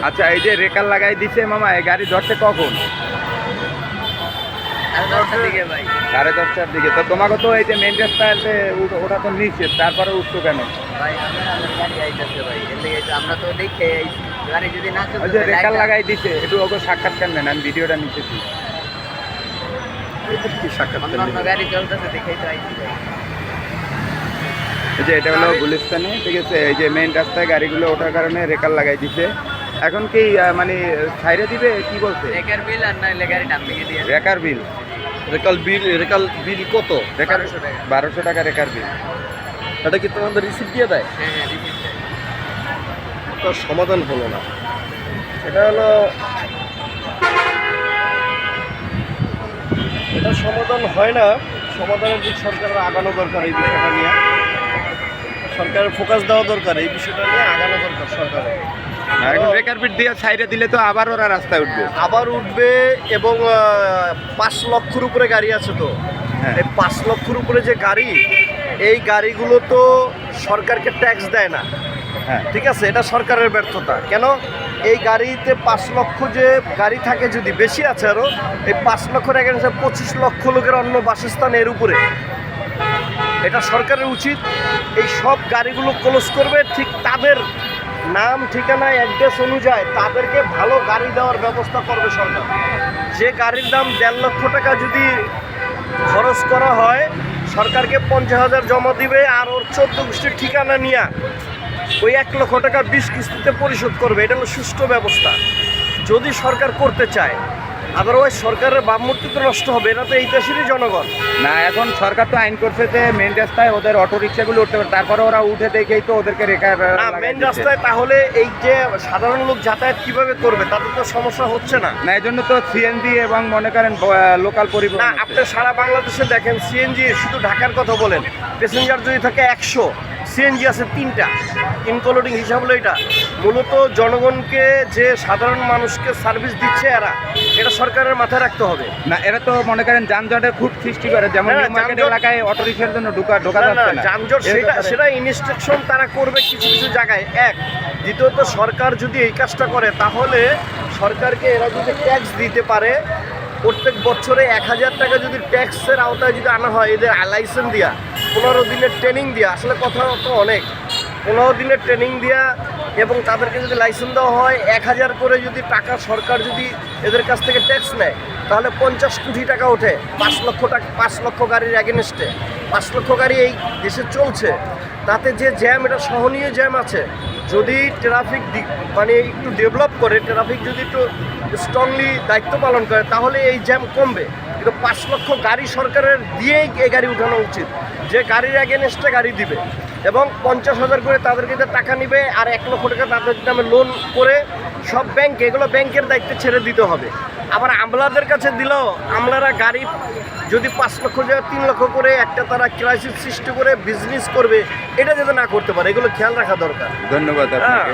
আচ্ছা, এই যে রেকার লাগাই দিছে মামা, এই গাড়ি ধরছে কখন? 10টার দিকে ভাই। 10:30টার দিকে। তো তোমাকে তো এই যে মেন রাস্তাতে ওটা তো নিচ্ছে, তারপরে উঠতো কেন? ভাই আমাদের গাড়ি আইতাছে ভাই, এর লেগে তো আমরা তো দেখে আইছি। গাড়ি যদি না চলতো ওই যে রেকার লাগাই দিছে, একটু ওকে সাক্ষাৎকার নেন, আমি ভিডিওটা নিতেছি। কি সাক্ষাৎকার? অন্য গাড়ি চলতেছে দেখেই তো আইছি ভাই। এই যে এটা হলো গুলিস্তানে, ঠিক আছে? এই যে মেইন রাস্তায় গাড়িগুলো ওঠার কারণে রেকার লাগাই দিছে। এখন কি মানে ছাইরে দিবে কি বলছে? রেকার বিল আর নইলে গাড়ি ডাম ভেঙে দিয়ে রেকার বিল? রেকার বিল কত? রেকার 1200 টাকা। 1200 টাকা রেকার বিল। এটা কি তোমাদের রিসিপ্ট দিয়ে দেয়? হ্যাঁ হ্যাঁ রিসিপ্ট দেয়। তো সমাধান হলো না। এটা হলো, এটা সমাধান হয় না। সমাধানের দিক সরকারের আগানো দরকার, এই বিষয়টা নিয়ে সরকারের ফোকাস দেওয়া দরকার, এই বিষয়টা নিয়ে আগানো দরকার সরকারের। আর এখন রেকার বিল দিয়ে ছাইরে দিলে তো আবার ওরা রাস্তায় উঠবে। আবার উঠবে, এবং 5 লক্ষের উপরে গাড়ি আছে তো। হ্যাঁ। এই 5 লক্ষের উপরে যে গাড়ি, এই গাড়িগুলো তো সরকারকে ট্যাক্স দেয় না। হ্যাঁ, ঠিক আছে, এটা সরকারের ব্যর্থতা। কেন? এই গাড়িতে 5 লক্ষ যে গাড়ি থাকে, যদি বেশি আছে আরও, এই 5 লক্ষের এগেন্সে 25 লক্ষ লোকের অন্য বাসস্থান এর উপরে। এটা সরকারের উচিত এই সব গাড়িগুলো ক্লোজ করবে, ঠিক তাদের নাম ঠিকানা অ্যাড্রেস অনুযায়ী তাদেরকে ভালো গাড়ি দেওয়ার ব্যবস্থা করবে সরকার। যে গাড়ির দাম 1.5 লক্ষ টাকা যদি খরচ করা হয়, সরকারকে 50,000 জমা দিবে, আর ওর 14 গোষ্ঠীর ঠিকানা নিয়ে ওই 1 লক্ষ টাকা 20 কিস্তিতে পরিশোধ করবে। এটা হলো সুষ্ঠু ব্যবস্থা যদি সরকার করতে চায়। আদারওয়াইজ সরকারের ভাবমূর্তি তো নষ্ট হবে। এটা তো এই দেশেরই জনগণ না, এখন সরকার তো আইন করছে যে মেন রাস্তায় ওদের অটো রিক্সাগুলো উঠতে পারে, তারপরে ওরা উঠে দেখেই তো ওদেরকে রেকার না। লাগাই মেন দিচ্ছে। রাস্তায় তাহলে এই যে সাধারণ লোক যাতায়াত কিভাবে করবে, তাদের তো সমস্যা হচ্ছে না। না, এই জন্য তো সিএনজি এবং মনে করেন লোকাল পরিবহন না, আছে। আপনি সারা বাংলাদেশে দেখেন, সিএনজি শুধু ঢাকার কথা বলেন, প্যাসেঞ্জার যদি থাকে 100, সিএনজি আছে 3টা। ইনক্লুডিং হিসাব হলো এটা। মূলত জনগণকে, যে সাধারণ মানুষকে সার্ভিস দিচ্ছে এরা, এটা সরকারের মাথায় রাখতে হবে। না, এরা তো মনে করেন যানজটের খুব সৃষ্টি করে, যেমন হ্যাঁ, নিউ মার্কেট যানজট- এলাকায় অটো রিক্সার জন্য ঢোকা না, যাচ্ছে না। যানজট এর সেটা ব্যাপারে- সেটা ইনস্ট্রাকশন তারা করবে কিছু কিছু জায়গায়। এক, দ্বিতীয়ত সরকার যদি এই কাজটা করে, তাহলে সরকারকে এরা যদি ট্যাক্স দিতে পারে, প্রত্যেক বছরে 1000 টাকা যদি ট্যাক্সের আওতায় যদি আনা হয়, এদের লাইসেন্স দিয়া, 15 দিনের ট্রেনিং দিয়া, আসলে কথা তো অনেক, 15 দিনের ট্রেনিং দিয়া, এবং তাদেরকে যদি লাইসেন্স দেওয়া হয়, 1000 করে যদি টাকা সরকার যদি এদের কাছ থেকে ট্যাক্স নেয়, তাহলে 50 কোটি টাকা ওঠে 5 লক্ষ টাকা, 5 লক্ষ গাড়ির অ্যাগেনস্টে। 5 লক্ষ গাড়ি এই দেশে চলছে, তাতে যে জ্যাম, এটা সহনীয় জ্যাম আছে। যদি ট্রাফিক মানে একটু ডেভেলপ করে, ট্রাফিক যদি একটু স্ট্রংলি দায়িত্ব পালন করে, তাহলে এই জ্যাম কমবে। কিন্তু 5 লক্ষ গাড়ি সরকারের দিয়েই এই গাড়ি উঠানো উচিত, যে গাড়ির অ্যাগেনস্টে গাড়ি দিবে, এবং 50,000 করে তাদেরকে যে টাকা নিবে, আর 1 লক্ষ টাকা তাদের নামে লোন করে সব ব্যাংকে, এগুলো ব্যাংকের দায়িত্বে ছেড়ে দিতে হবে। আবার আমলাদের কাছে দিলেও আমলারা গাড়ি যদি 5 লক্ষ টাকা 3 লক্ষ করে একটা তারা ক্রাইসিস সৃষ্টি করে বিজনেস করবে, এটা যাতে না করতে পারে, এগুলো খেয়াল রাখা দরকার। ধন্যবাদ আপনাকে।